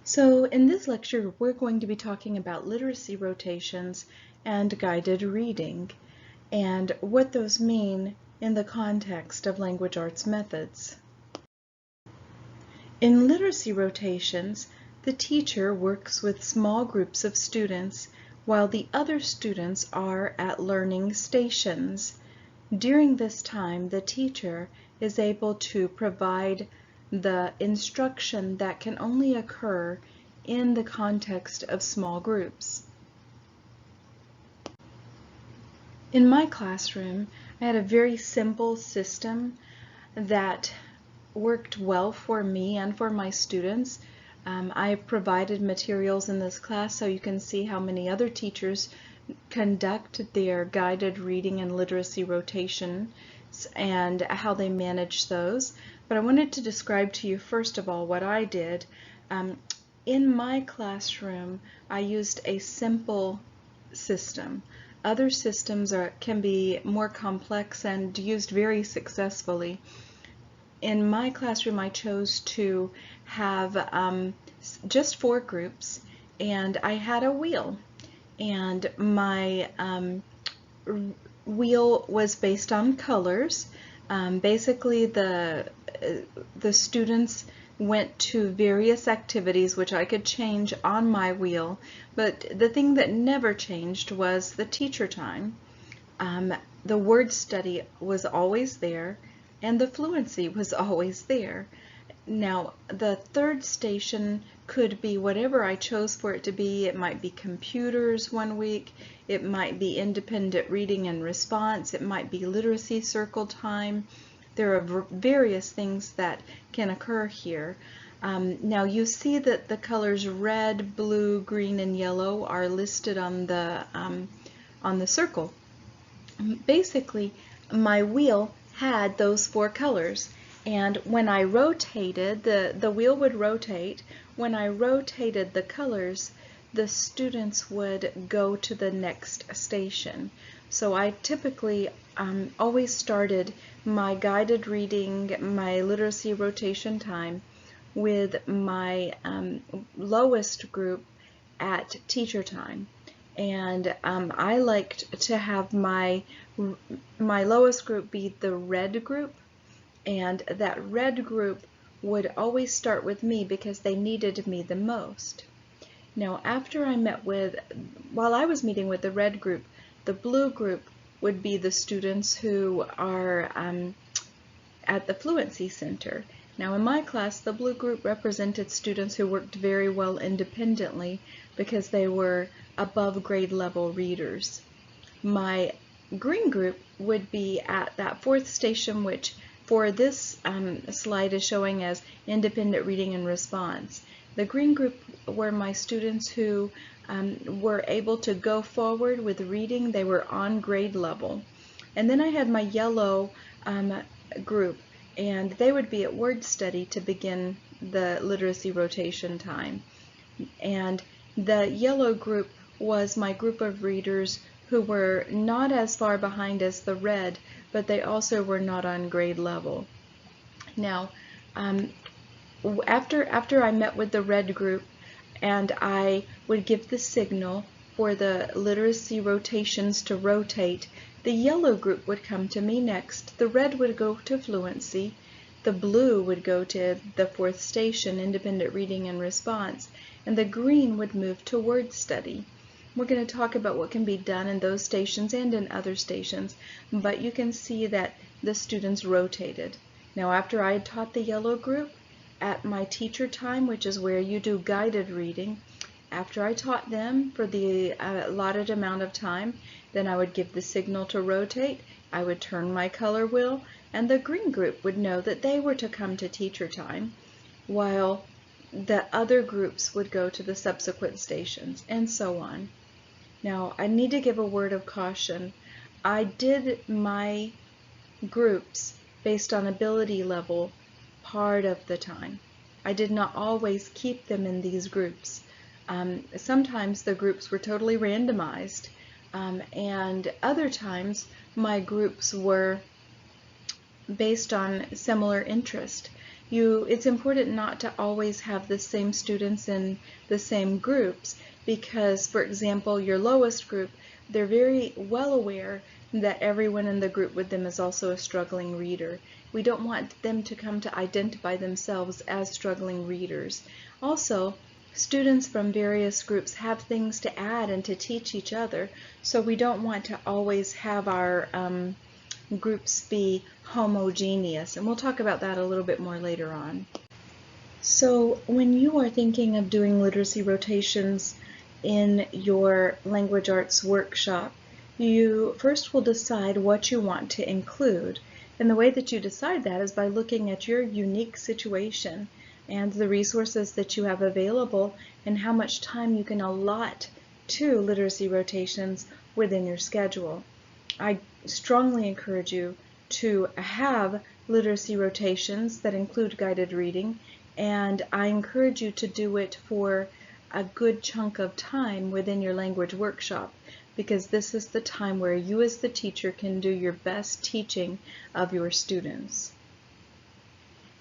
So in this lecture, we're going to be talking about literacy rotations and guided reading and what those mean in the context of language arts methods. In literacy rotations, the teacher works with small groups of students while the other students are at learning stations. During this time, the teacher is able to provide the instruction that can only occur in the context of small groups. In my classroom, I had a very simple system that worked well for me and for my students. I provided materials in this class so you can see how many other teachers conduct their guided reading and literacy rotations and how they manage those. But I wanted to describe to you first of all what I did. In my classroom, I used a simple system. Other systems can be more complex and used very successfully. In my classroom, I chose to have just 4 groups, and I had a wheel. And my wheel was based on colors. Basically, the students went to various activities which I could change on my wheel, but the thing that never changed was the teacher time. The word study was always there, and the fluency was always there. Now, the third station could be whatever I chose for it to be. It might be computers one week, it might be independent reading and response, it might be literacy circle time. There are various things that can occur here. Now you see that the colors red, blue, green, and yellow are listed on the circle. Basically, my wheel had those 4 colors, and when I rotated, the wheel would rotate. When I rotated the colors, the students would go to the next station. So I typically always started my guided reading, my literacy rotation time, with my lowest group at teacher time. And I liked to have my lowest group be the red group, and that red group would always start with me because they needed me the most. Now, while I was meeting with the red group, the blue group would be the students who are at the Fluency Center. Now, in my class, the blue group represented students who worked very well independently because they were above grade level readers. My green group would be at that 4th station, which for this slide is showing as independent reading and response. The green group were my students who were able to go forward with reading. They were on grade level. And then I had my yellow group, and they would be at word study to begin the literacy rotation time. And the yellow group was my group of readers who were not as far behind as the red, but they also were not on grade level. Now, after I met with the red group and I would give the signal for the literacy rotations to rotate, the yellow group would come to me next. The red would go to fluency, the blue would go to the 4th station, independent reading and response, and the green would move to word study. We're going to talk about what can be done in those stations and in other stations, but you can see that the students rotated. Now, after I had taught the yellow group at my teacher time, which is where you do guided reading, after I taught them for the allotted amount of time, then I would give the signal to rotate, I would turn my color wheel, and the green group would know that they were to come to teacher time, while the other groups would go to the subsequent stations, and so on. Now, I need to give a word of caution. I did my groups based on ability level part of the time. I did not always keep them in these groups. Sometimes the groups were totally randomized, and other times my groups were based on similar interest. It's important not to always have the same students in the same groups, because, for example, your lowest group, they're very well aware that everyone in the group with them is also a struggling reader. We don't want them to come to identify themselves as struggling readers. Also, students from various groups have things to add and to teach each other, so we don't want to always have our groups be homogeneous, and we'll talk about that a little bit more later on. So when you are thinking of doing literacy rotations in your language arts workshop, you first will decide what you want to include. And the way that you decide that is by looking at your unique situation and the resources that you have available and how much time you can allot to literacy rotations within your schedule. I strongly encourage you to have literacy rotations that include guided reading, and I encourage you to do it for a good chunk of time within your language workshop, because this is the time where you as the teacher can do your best teaching of your students.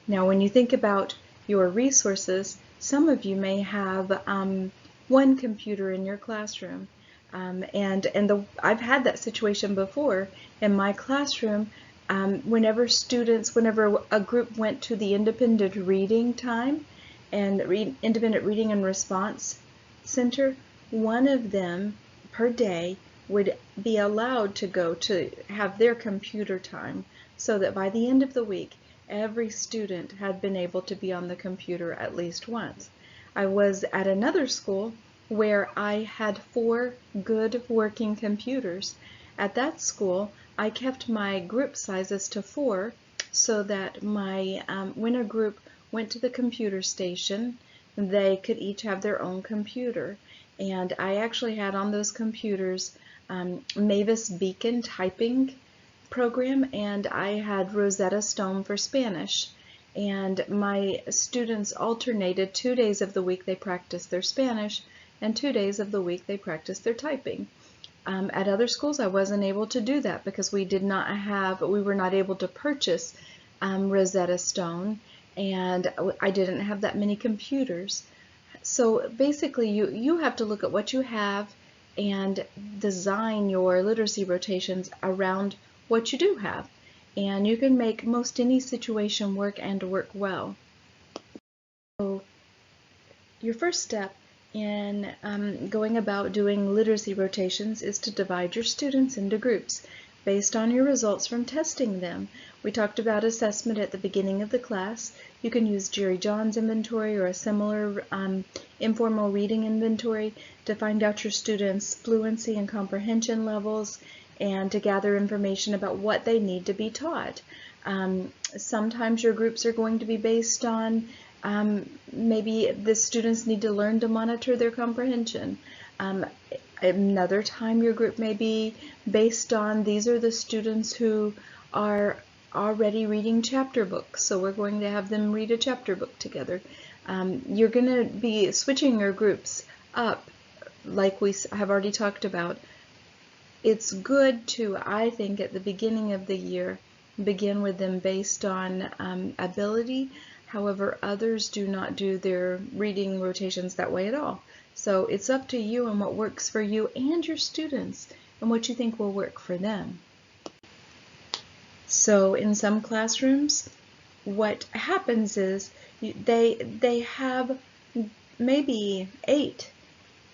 Now, when you think about your resources, some of you may have one computer in your classroom. I've had that situation before in my classroom. Whenever a group went to the independent reading time and independent reading and response center, one of them per day would be allowed to go to have their computer time, so that by the end of the week, every student had been able to be on the computer at least once. I was at another school where I had 4 good working computers. At that school, I kept my group sizes to 4 so that when a group went to the computer station, they could each have their own computer. And I actually had on those computers Mavis Beacon typing program, and I had Rosetta Stone for Spanish. And my students alternated 2 days of the week they practiced their Spanish, and 2 days of the week they practiced their typing. At other schools I wasn't able to do that because we were not able to purchase Rosetta Stone, and I didn't have that many computers. So basically you have to look at what you have and design your literacy rotations around what you do have, and you can make most any situation work and work well. So your first step in going about doing literacy rotations is to divide your students into groups based on your results from testing them. We talked about assessment at the beginning of the class. You can use Jerry John's inventory or a similar informal reading inventory to find out your students' fluency and comprehension levels and to gather information about what they need to be taught. Sometimes your groups are going to be based on maybe the students need to learn to monitor their comprehension. Another time your group may be based on these are the students who are already reading chapter books, so we're going to have them read a chapter book together. You're going to be switching your groups up like we have already talked about. It's good to, I think, at the beginning of the year, begin with them based on ability. However, others do not do their reading rotations that way at all. So it's up to you and what works for you and your students and what you think will work for them. So in some classrooms, what happens is they have maybe 8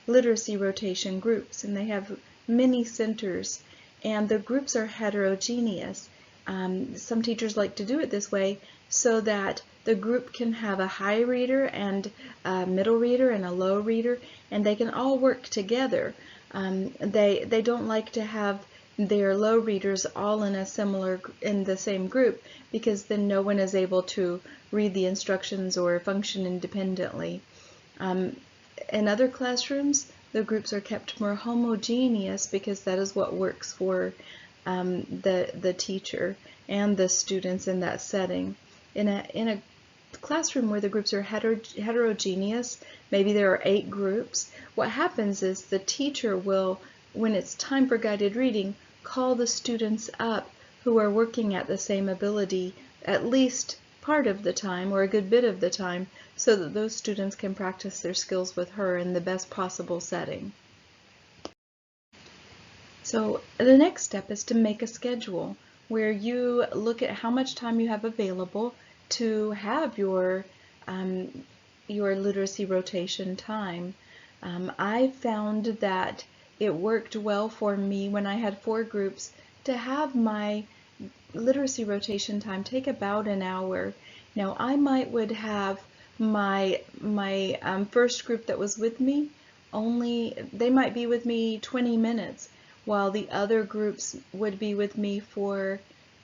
literacy rotation groups, and they have many centers, and the groups are heterogeneous. Some teachers like to do it this way so that the group can have a high reader and a middle reader and a low reader, and they can all work together. They don't like to have their low readers all in the same group, because then no one is able to read the instructions or function independently. In other classrooms, the groups are kept more homogeneous because that is what works for the teacher and the students in that setting. In a classroom where the groups are heterogeneous, maybe there are 8 groups, what happens is the teacher will, when it's time for guided reading, call the students up who are working at the same ability, at least part of the time or a good bit of the time so that those students can practice their skills with her in the best possible setting. So the next step is to make a schedule where you look at how much time you have available to have your literacy rotation time. I found that it worked well for me when I had 4 groups to have my literacy rotation time take about an hour. Now I would have my first group that was with me, they might be with me 20 minutes, while the other groups would be with me for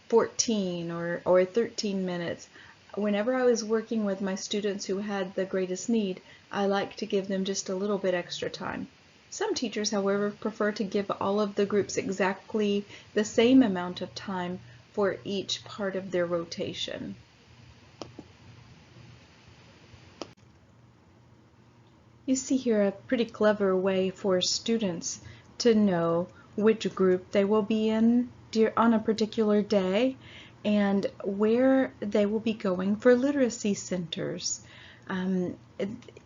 14 or 13 minutes. Whenever I was working with my students who had the greatest need, I like to give them just a little bit extra time. Some teachers, however, prefer to give all of the groups exactly the same amount of time for each part of their rotation. You see here a pretty clever way for students to know which group they will be in on a particular day and where they will be going for literacy centers.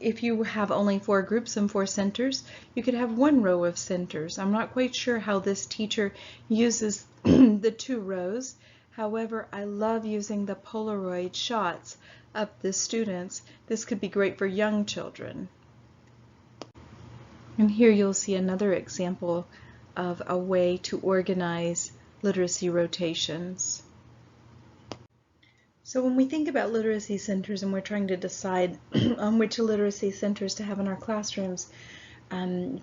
If you have only 4 groups and 4 centers, you could have 1 row of centers. I'm not quite sure how this teacher uses the 2 rows. However, I love using the Polaroid shots of the students. This could be great for young children. And here you'll see another example of a way to organize literacy rotations. So when we think about literacy centers and we're trying to decide on which literacy centers to have in our classrooms,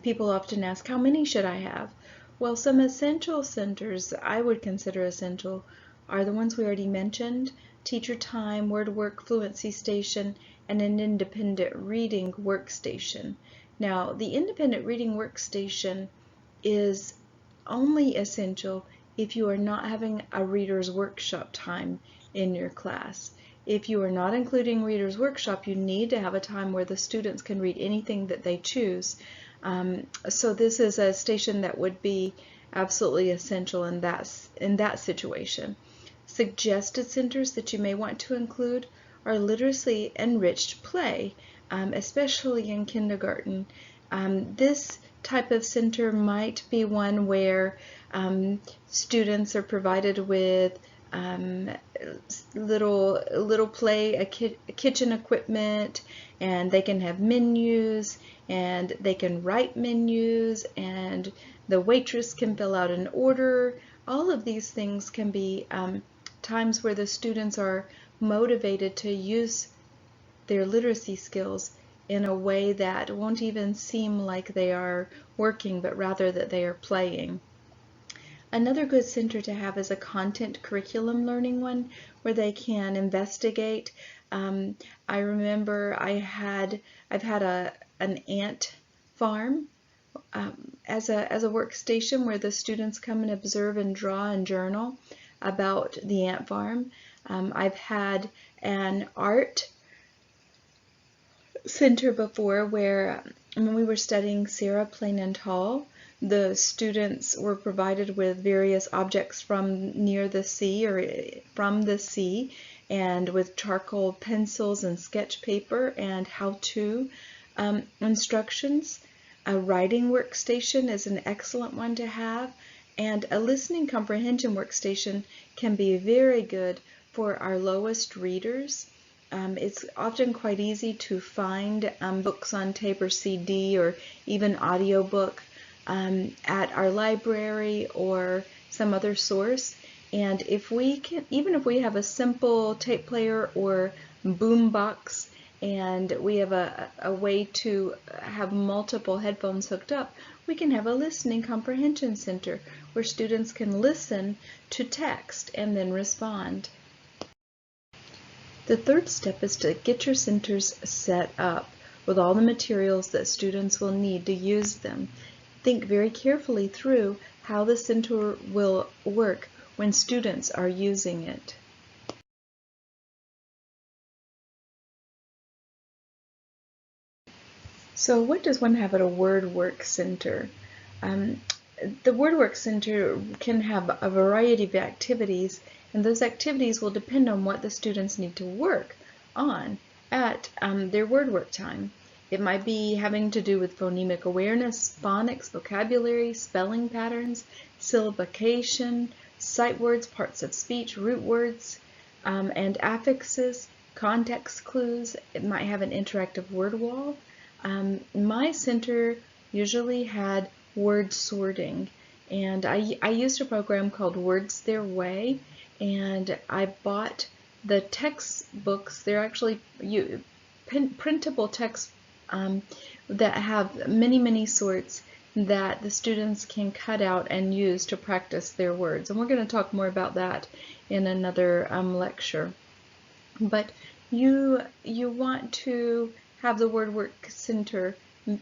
people often ask, how many should I have? Well, some essential centers I would consider essential are the ones we already mentioned: Teacher Time, Word Work Fluency Station, and an Independent Reading Workstation. Now, the Independent Reading Workstation is only essential if you are not having a Reader's Workshop time in your class. If you are not including Reader's Workshop, you need to have a time where the students can read anything that they choose. So this is a station that would be absolutely essential in that situation. Suggested centers that you may want to include are literacy enriched play, especially in kindergarten. This type of center might be one where students are provided with little play, kitchen equipment, and they can have menus, and they can write menus, and the waitress can fill out an order. All of these things can be times where the students are motivated to use their literacy skills in a way that won't even seem like they are working, but rather that they are playing. Another good center to have is a content curriculum learning one where they can investigate. I remember I've had an ant farm as a workstation where the students come and observe and draw and journal about the ant farm. I've had an art center before where when we were studying Sarah Plain and Tall, the students were provided with various objects from near the sea or from the sea, and with charcoal pencils and sketch paper and how-to instructions. A writing workstation is an excellent one to have, and a listening comprehension workstation can be very good for our lowest readers. It's often quite easy to find books on tape or CD or even audiobook at our library or some other source. And if we can, even if we have a simple tape player or boom box, and we have a way to have multiple headphones hooked up, we can have a listening comprehension center where students can listen to text and then respond. The third step is to get your centers set up with all the materials that students will need to use them. Think very carefully through how the center will work when students are using it. So what does one have at a Word Work Center? the WordWorks Center can have a variety of activities, and those activities will depend on what the students need to work on at their WordWork time. It might be having to do with phonemic awareness, phonics, vocabulary, spelling patterns, syllabication, sight words, parts of speech, root words, and affixes, context clues. It might have an interactive word wall. My center usually had word sorting, and I used a program called Words Their Way, and I bought the textbooks. They're actually printable texts that have many sorts that the students can cut out and use to practice their words. And we're going to talk more about that in another lecture. But you want to have the WordWork Center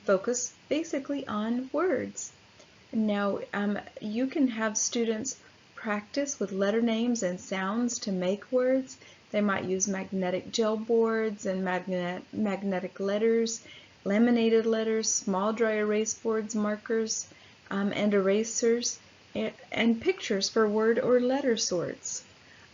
focus basically on words. Now you can have students practice with letter names and sounds to make words. They might use magnetic gel boards and magnetic letters, laminated letters, small dry erase boards, markers, and erasers, and pictures for word or letter sorts.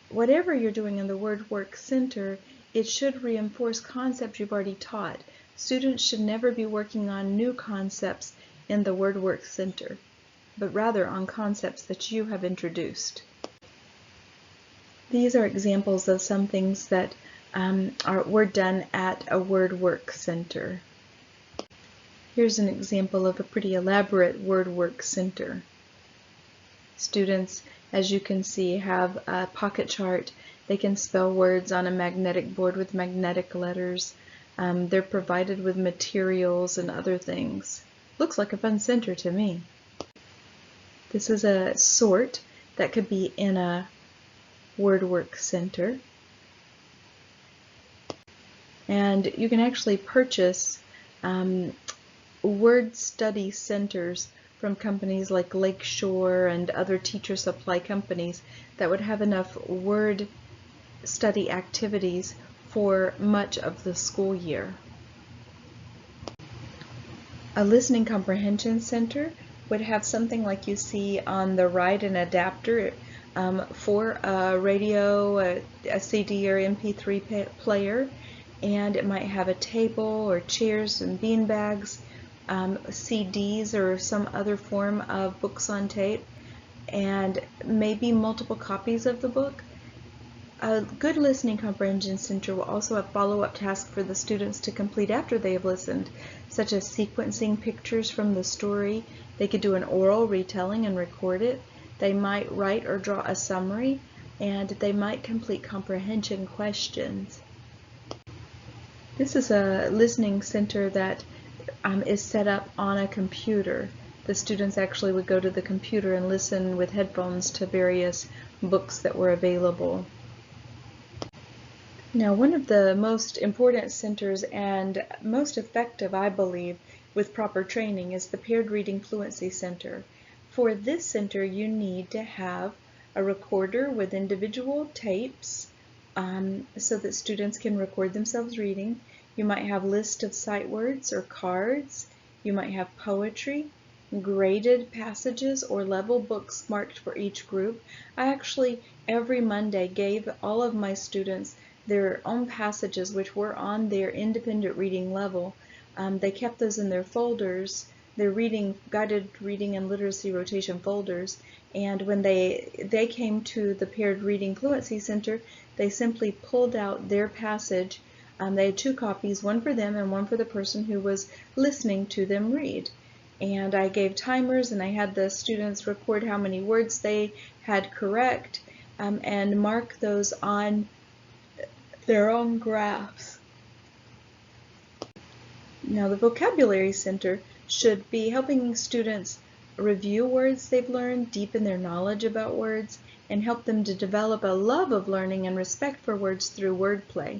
Whatever you're doing in the WordWorks Center, it should reinforce concepts you've already taught. Students should never be working on new concepts in the WordWorks Center, but rather on concepts that you have introduced. These are examples of some things that were done at a WordWorks Center. Here's an example of a pretty elaborate WordWorks Center. Students, as you can see, have a pocket chart. They can spell words on a magnetic board with magnetic letters. They're provided with materials and other things. Looks like a fun center to me. This is a sort that could be in a WordWorks Center. And you can actually purchase word study centers from companies like Lakeshore and other teacher supply companies that would have enough word study activities for much of the school year. A listening comprehension center would have something like you see on the right, an adapter for a radio, a CD or MP3 player, and it might have a table or chairs and bean bags, CDs or some other form of books on tape, and maybe multiple copies of the book. A good listening comprehension center will also have follow-up tasks for the students to complete after they have listened, such as sequencing pictures from the story. They could do an oral retelling and record it. They might write or draw a summary, and they might complete comprehension questions. This is a listening center that is set up on a computer. The students actually would go to the computer and listen with headphones to various books that were available. Now, one of the most important centers and most effective, I believe, with proper training is the Paired Reading Fluency Center. For this center, you need to have a recorder with individual tapes so that students can record themselves reading. You might have lists of sight words or cards. You might have poetry, graded passages, or level books marked for each group. I actually, every Monday, gave all of my students their own passages which were on their independent reading level. They kept those in their folders, their guided reading and literacy rotation folders, and when they came to the Paired Reading Fluency Center, they simply pulled out their passage. They had 2 copies, one for them and one for the person who was listening to them read. And I gave timers, and I had the students record how many words they had correct and mark those on their own graphs. Now, the Vocabulary Center should be helping students review words they've learned, deepen their knowledge about words, and help them to develop a love of learning and respect for words through wordplay.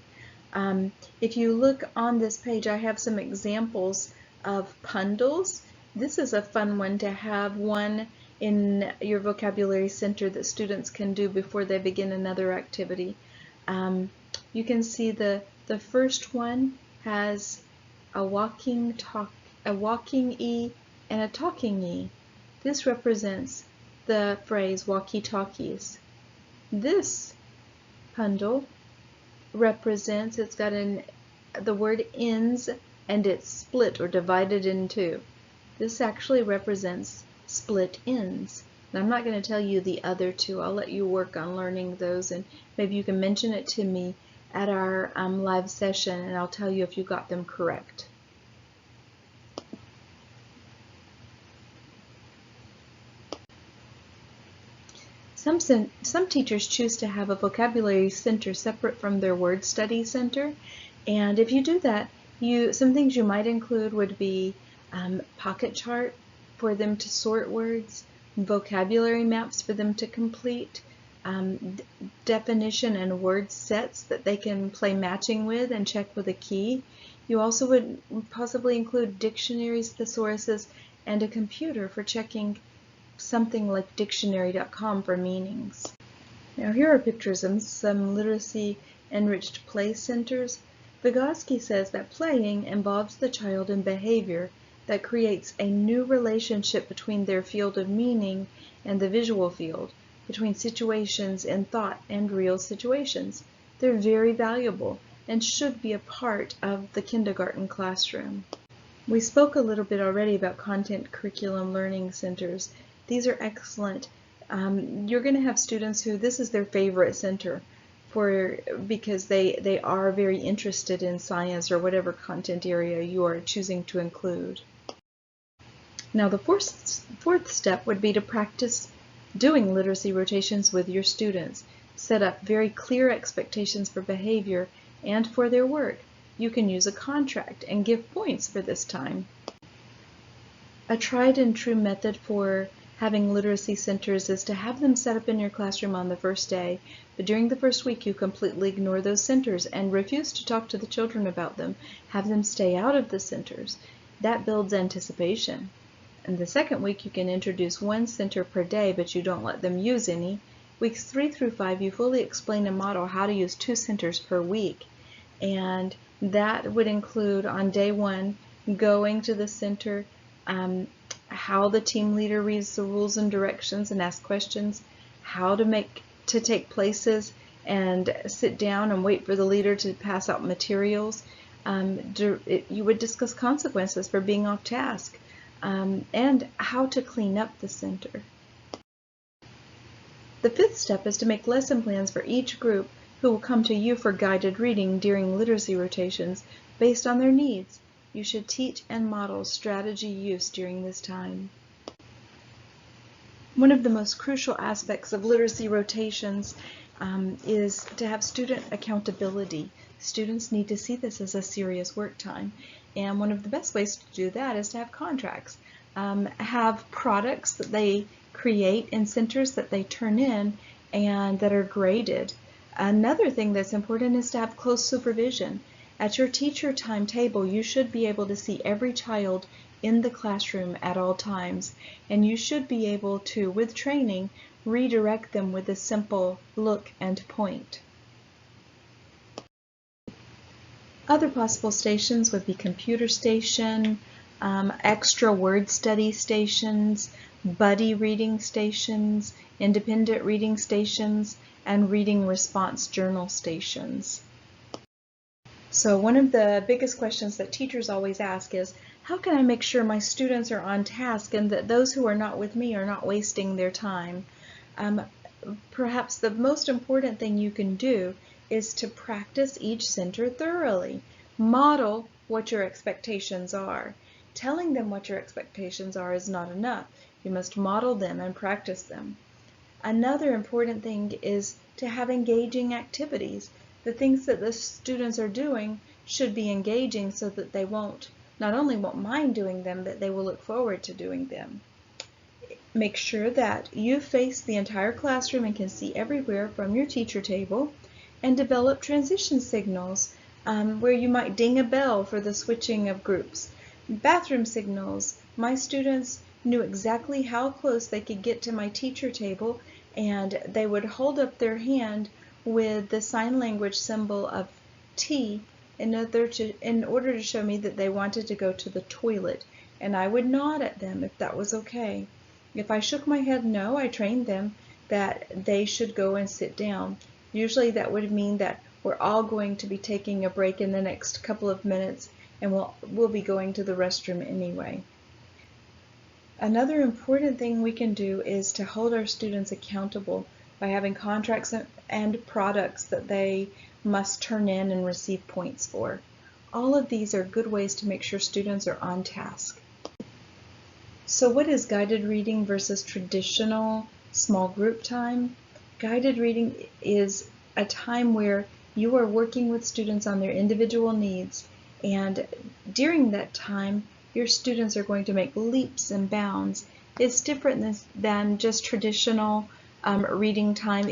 If you look on this page, I have some examples of pundles. This is a fun one to have one in your Vocabulary Center that students can do before they begin another activity. You can see the first one has a walking E and a talking E. This represents the phrase walkie-talkies. This bundle represents, it's got the word ends and it's split or divided in two. This actually represents split ends. And I'm not going to tell you the other two. I'll let you work on learning those, and maybe you can mention it to me at our live session, and I'll tell you if you got them correct. Some teachers choose to have a vocabulary center separate from their word study center, and if you do that, some things you might include would be pocket chart for them to sort words, vocabulary maps for them to complete, definition and word sets that they can play matching with and check with a key. You also would possibly include dictionaries, thesauruses, and a computer for checking something like dictionary.com for meanings. Now here are pictures of some literacy enriched play centers. Vygotsky says that playing involves the child in behavior that creates a new relationship between their field of meaning and the visual field, between situations in thought and real situations. They're very valuable and should be a part of the kindergarten classroom. We spoke a little bit already about content curriculum learning centers. These are excellent. You're going to have students who this is their favorite center because they are very interested in science or whatever content area you are choosing to include. Now the fourth step would be to practice doing literacy rotations with your students. Set up very clear expectations for behavior and for their work. You can use a contract and give points for this time. A tried and true method for having literacy centers is to have them set up in your classroom on the first day, but during the first week you completely ignore those centers and refuse to talk to the children about them. Have them stay out of the centers. That builds anticipation. In the second week you can introduce one center per day, but you don't let them use any. Weeks 3 through 5 you fully explain and model how to use 2 centers per week, and that would include on day 1 going to the center, how the team leader reads the rules and directions and asks questions, how to take places and sit down and wait for the leader to pass out materials. You would discuss consequences for being off task, and how to clean up the center. The 5th step is to make lesson plans for each group who will come to you for guided reading during literacy rotations based on their needs. You should teach and model strategy use during this time. One of the most crucial aspects of literacy rotations is to have student accountability. Students need to see this as a serious work time, and one of the best ways to do that is to have contracts. Have products that they create in centers that they turn in and that are graded. Another thing that's important is to have close supervision. At your teacher timetable, you should be able to see every child in the classroom at all times, and you should be able to, with training, redirect them with a simple look and point. Other possible stations would be computer station, extra word study stations, buddy reading stations, independent reading stations, and reading response journal stations. So one of the biggest questions that teachers always ask is, how can I make sure my students are on task and that those who are not with me are not wasting their time? Perhaps the most important thing you can do is to practice each center thoroughly. Model what your expectations are. Telling them what your expectations are is not enough. You must model them and practice them. Another important thing is to have engaging activities. The things that the students are doing should be engaging so that they not only won't mind doing them, but they will look forward to doing them. Make sure that you face the entire classroom and can see everywhere from your teacher table, and develop transition signals where you might ding a bell for the switching of groups. Bathroom signals. My students knew exactly how close they could get to my teacher table, and they would hold up their hand with the sign language symbol of T in order to show me that they wanted to go to the toilet, and I would nod at them if that was okay. If I shook my head no, I trained them that they should go and sit down. Usually that would mean that we're all going to be taking a break in the next couple of minutes, and we'll be going to the restroom anyway. Another important thing we can do is to hold our students accountable by having contracts and products that they must turn in and receive points for. All of these are good ways to make sure students are on task. So what is guided reading versus traditional small group time? Guided reading is a time where you are working with students on their individual needs, and during that time your students are going to make leaps and bounds. It's different than just traditional reading time.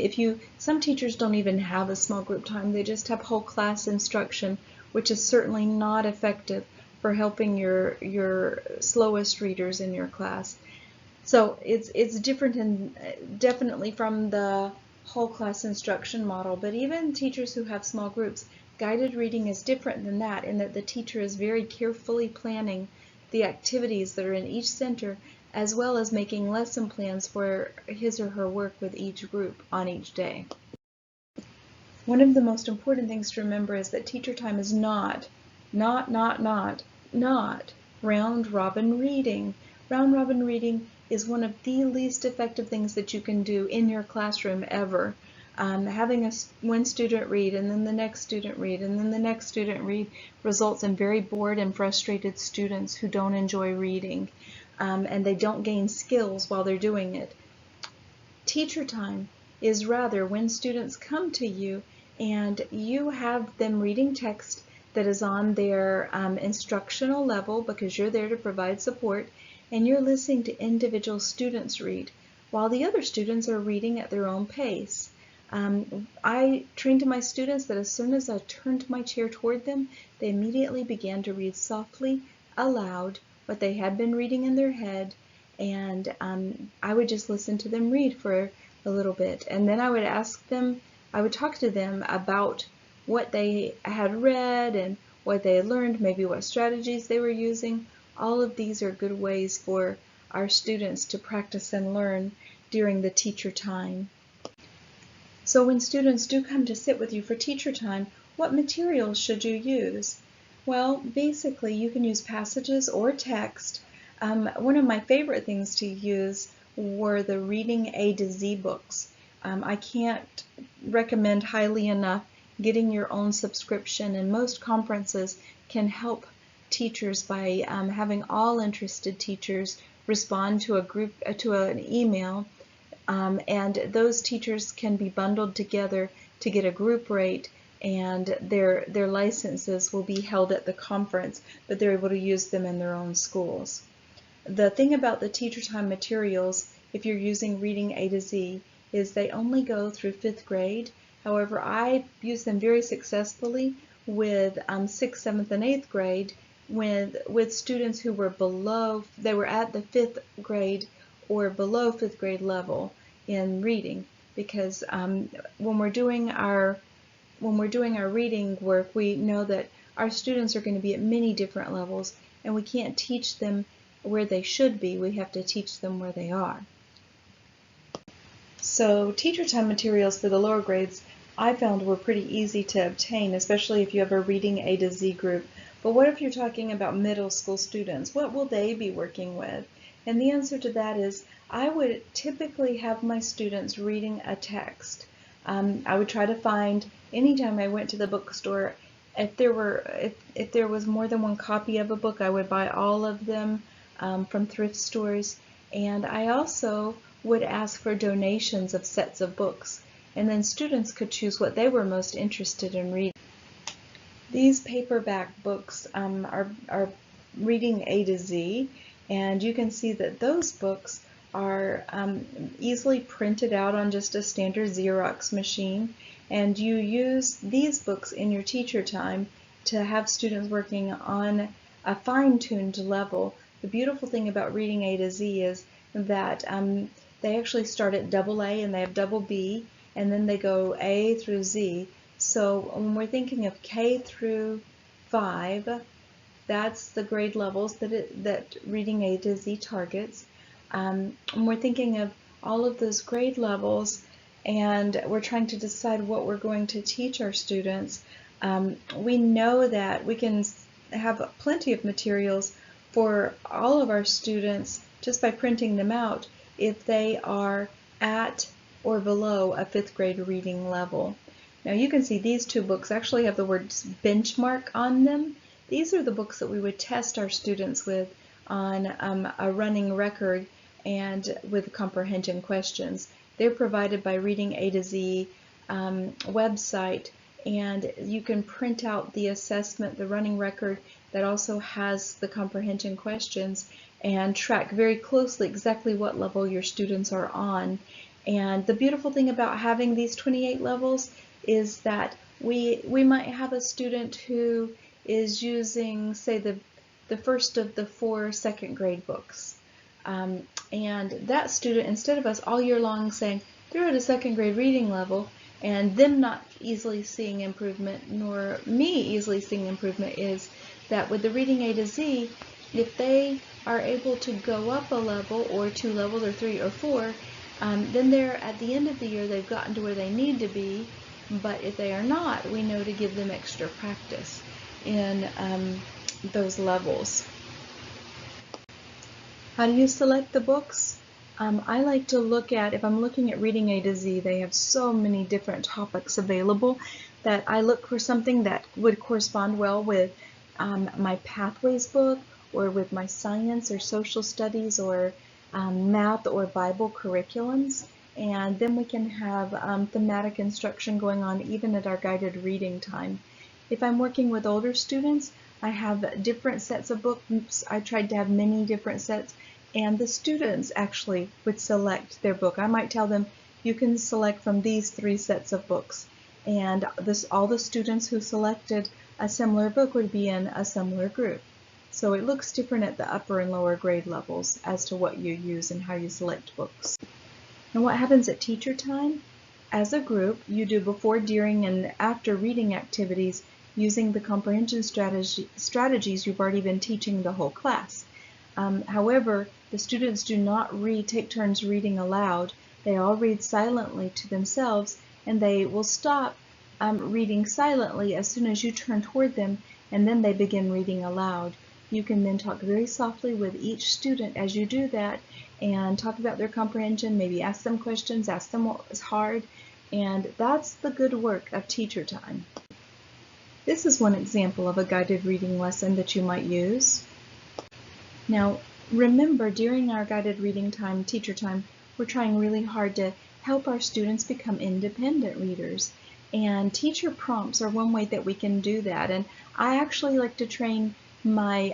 Some teachers don't even have a small group time, they just have whole class instruction, which is certainly not effective for helping your slowest readers in your class. So it's different definitely from the whole class instruction model, but even teachers who have small groups, guided reading is different than that in that the teacher is very carefully planning the activities that are in each center, as well as making lesson plans for his or her work with each group on each day. One of the most important things to remember is that teacher time is not round robin reading. Round robin reading is one of the least effective things that you can do in your classroom ever. Having one student read and then the next student read and then the next student read results in very bored and frustrated students who don't enjoy reading, and they don't gain skills while they're doing it. Teacher time is rather when students come to you and you have them reading text that is on their instructional level, because you're there to provide support, and you're listening to individual students read while the other students are reading at their own pace. I trained my students that as soon as I turned my chair toward them, they immediately began to read softly, aloud, what they had been reading in their head, and I would just listen to them read for a little bit, and then I would talk to them about what they had read and what they had learned, maybe what strategies they were using. All of these are good ways for our students to practice and learn during the teacher time. So when students do come to sit with you for teacher time, what materials should you use? Well, basically you can use passages or text. One of my favorite things to use were the Reading A to Z books. I can't recommend highly enough getting your own subscription, and most conferences can help teachers by having all interested teachers respond to an email, and those teachers can be bundled together to get a group rate, and their licenses will be held at the conference, but they're able to use them in their own schools. The thing about the teacher time materials, if you're using Reading A to Z, is they only go through 5th grade. However, I use them very successfully with 6th, 7th, and 8th grade with students who were they were at the 5th grade or below 5th grade level in reading, because when we're doing our reading work, we know that our students are going to be at many different levels, and we can't teach them where they should be. We have to teach them where they are. So teacher time materials for the lower grades I found were pretty easy to obtain, especially if you have a Reading A to Z group. But what if you're talking about middle school students? What will they be working with? And the answer to that is I would typically have my students reading a text. I would try to find, anytime I went to the bookstore, if there was more than one copy of a book, I would buy all of them from thrift stores. And I also would ask for donations of sets of books, and then students could choose what they were most interested in reading. These paperback books are Reading A to Z, and you can see that those books are easily printed out on just a standard Xerox machine, and you use these books in your teacher time to have students working on a fine-tuned level. The beautiful thing about Reading A to Z is that they actually start at double A and they have double B, and then they go A through Z. So when we're thinking of K through 5, that's the grade levels that Reading A to Z targets. And we're thinking of all of those grade levels, and we're trying to decide what we're going to teach our students. We know that we can have plenty of materials for all of our students just by printing them out if they are at or below a 5th grade reading level. Now you can see these two books actually have the words benchmark on them. These are the books that we would test our students with on a running record and with comprehension questions. They're provided by Reading A to Z website, and you can print out the assessment, the running record that also has the comprehension questions, and track very closely exactly what level your students are on. And the beautiful thing about having these 28 levels is that we might have a student who is using, say, the first of the 4 2nd grade books. And that student, instead of us all year long saying they're at a 2nd grade reading level and them not easily seeing improvement, nor me easily seeing improvement, is that with the Reading A to Z, if they are able to go up a level or 2 levels or 3 or 4, then they're at the end of the year they've gotten to where they need to be. But if they are not, we know to give them extra practice in those levels. How do you select the books? I like to look at, if I'm looking at Reading A to Z, they have so many different topics available that I look for something that would correspond well with my Pathways book, or with my science or social studies or math or Bible curriculums. And then we can have thematic instruction going on even at our guided reading time. If I'm working with older students, I have different sets of books. I tried to have many different sets, and the students actually would select their book. I might tell them, you can select from these 3 sets of books. And all the students who selected a similar book would be in a similar group. So it looks different at the upper and lower grade levels as to what you use and how you select books. And what happens at teacher time? As a group, you do before, during, and after reading activities using the comprehension strategies you've already been teaching the whole class. However, the students do not take turns reading aloud. They all read silently to themselves, and they will stop reading silently as soon as you turn toward them, and then they begin reading aloud. You can then talk very softly with each student as you do that and talk about their comprehension, maybe ask them questions, ask them what was hard, and that's the good work of teacher time. This is one example of a guided reading lesson that you might use. Now, remember, during our guided reading time, teacher time, we're trying really hard to help our students become independent readers. And teacher prompts are one way that we can do that. And I actually like to train my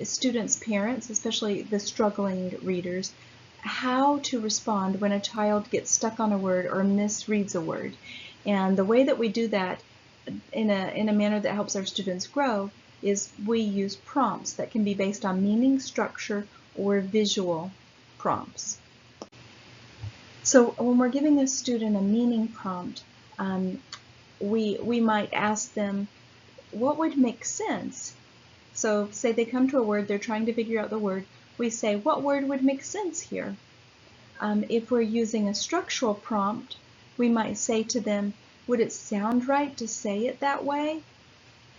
students' parents, especially the struggling readers, how to respond when a child gets stuck on a word or misreads a word. And the way that we do that in a manner that helps our students grow is we use prompts that can be based on meaning, structure, or visual prompts. So when we're giving a student a meaning prompt, we might ask them, what would make sense? So say they come to a word, they're trying to figure out the word, we say, what word would make sense here? If we're using a structural prompt, we might say to them, would it sound right to say it that way?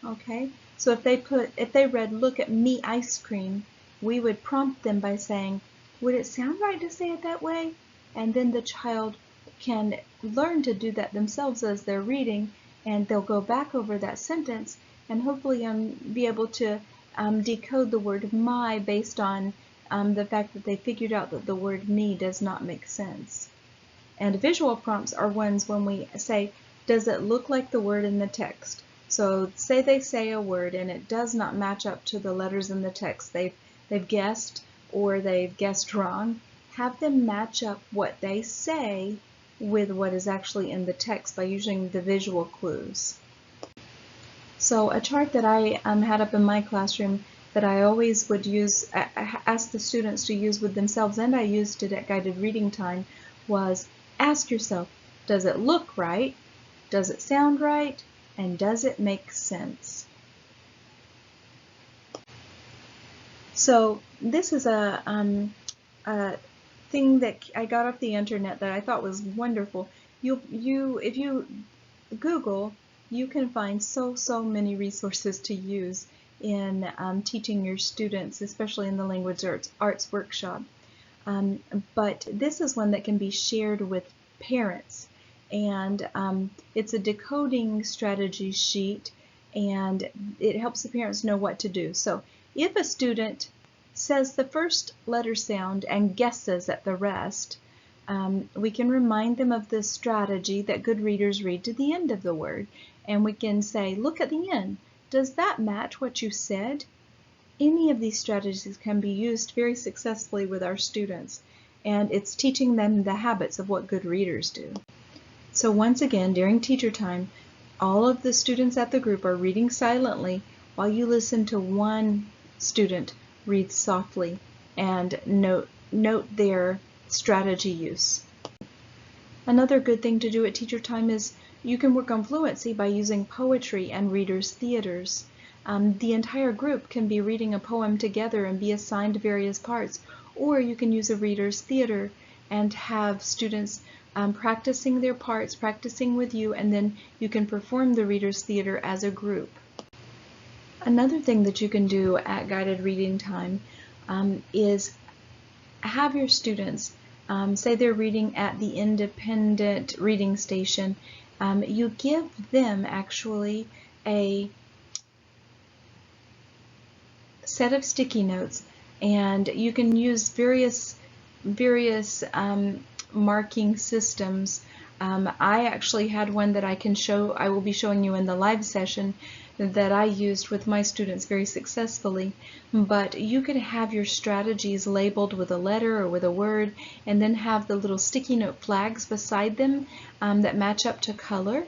Okay, so if they read, look at me ice cream, we would prompt them by saying, would it sound right to say it that way? And then the child can learn to do that themselves as they're reading, and they'll go back over that sentence and hopefully be able to decode the word my based on the fact that they figured out that the word me does not make sense. And visual prompts are ones when we say, does it look like the word in the text? So say they say a word and it does not match up to the letters in the text. They've guessed, or they've guessed wrong. Have them match up what they say with what is actually in the text by using the visual clues. So a chart that I had up in my classroom that I always would use, ask the students to use with themselves, and I used it at guided reading time, was ask yourself, does it look right? Does it sound right? And does it make sense? So this is a thing that I got off the internet that I thought was wonderful. If you Google, you can find so many resources to use in teaching your students, especially in the language arts workshop. But this is one that can be shared with parents, and it's a decoding strategy sheet, and it helps the parents know what to do. So if a student says the first letter sound and guesses at the rest, we can remind them of the strategy that good readers read to the end of the word, and we can say, look at the end. Does that match what you said? Any of these strategies can be used very successfully with our students, and it's teaching them the habits of what good readers do. So once again, during teacher time, all of the students at the group are reading silently while you listen to one student read softly and note their strategy use. Another good thing to do at teacher time is you can work on fluency by using poetry and readers' theaters. The entire group can be reading a poem together and be assigned various parts, or you can use a reader's theater and have students practicing their parts, practicing with you, and then you can perform the reader's theater as a group. Another thing that you can do at guided reading time is have your students, say they're reading at the independent reading station, you give them actually a set of sticky notes, and you can use various marking systems. I actually had one that I will be showing you in the live session that I used with my students very successfully. But you could have your strategies labeled with a letter or with a word, and then have the little sticky note flags beside them that match up to color.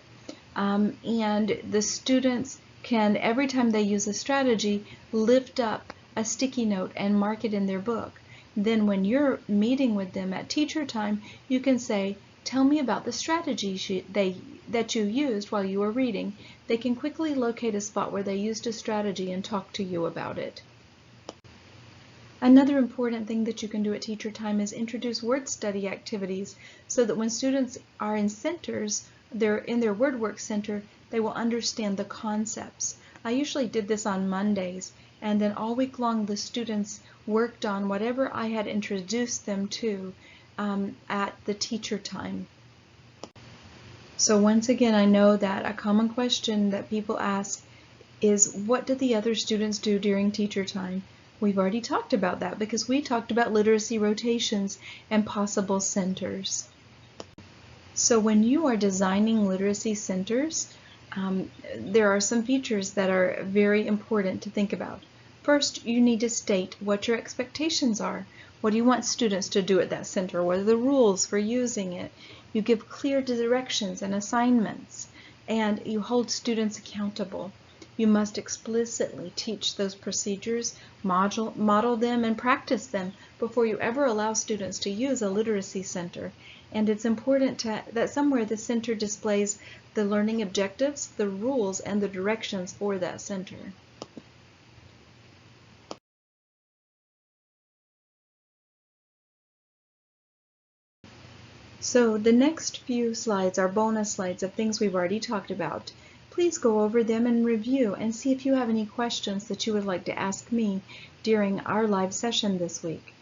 And the students can, every time they use a strategy, lift up a sticky note and mark it in their book. Then when you're meeting with them at teacher time, you can say, tell me about the strategy that you used while you were reading. They can quickly locate a spot where they used a strategy and talk to you about it. Another important thing that you can do at teacher time is introduce word study activities so that when students are in centers, they're in their word work center, they will understand the concepts. I usually did this on Mondays, and then all week long the students worked on whatever I had introduced them to at the teacher time. So once again, I know that a common question that people ask is, what do the other students do during teacher time? We've already talked about that because we talked about literacy rotations and possible centers. So when you are designing literacy centers, there are some features that are very important to think about. First, you need to state what your expectations are. What do you want students to do at that center? What are the rules for using it? You give clear directions and assignments, and you hold students accountable. You must explicitly teach those procedures, model them, and practice them before you ever allow students to use a literacy center. And it's important that somewhere the center displays the learning objectives, the rules, and the directions for that center. So the next few slides are bonus slides of things we've already talked about. Please go over them and review and see if you have any questions that you would like to ask me during our live session this week.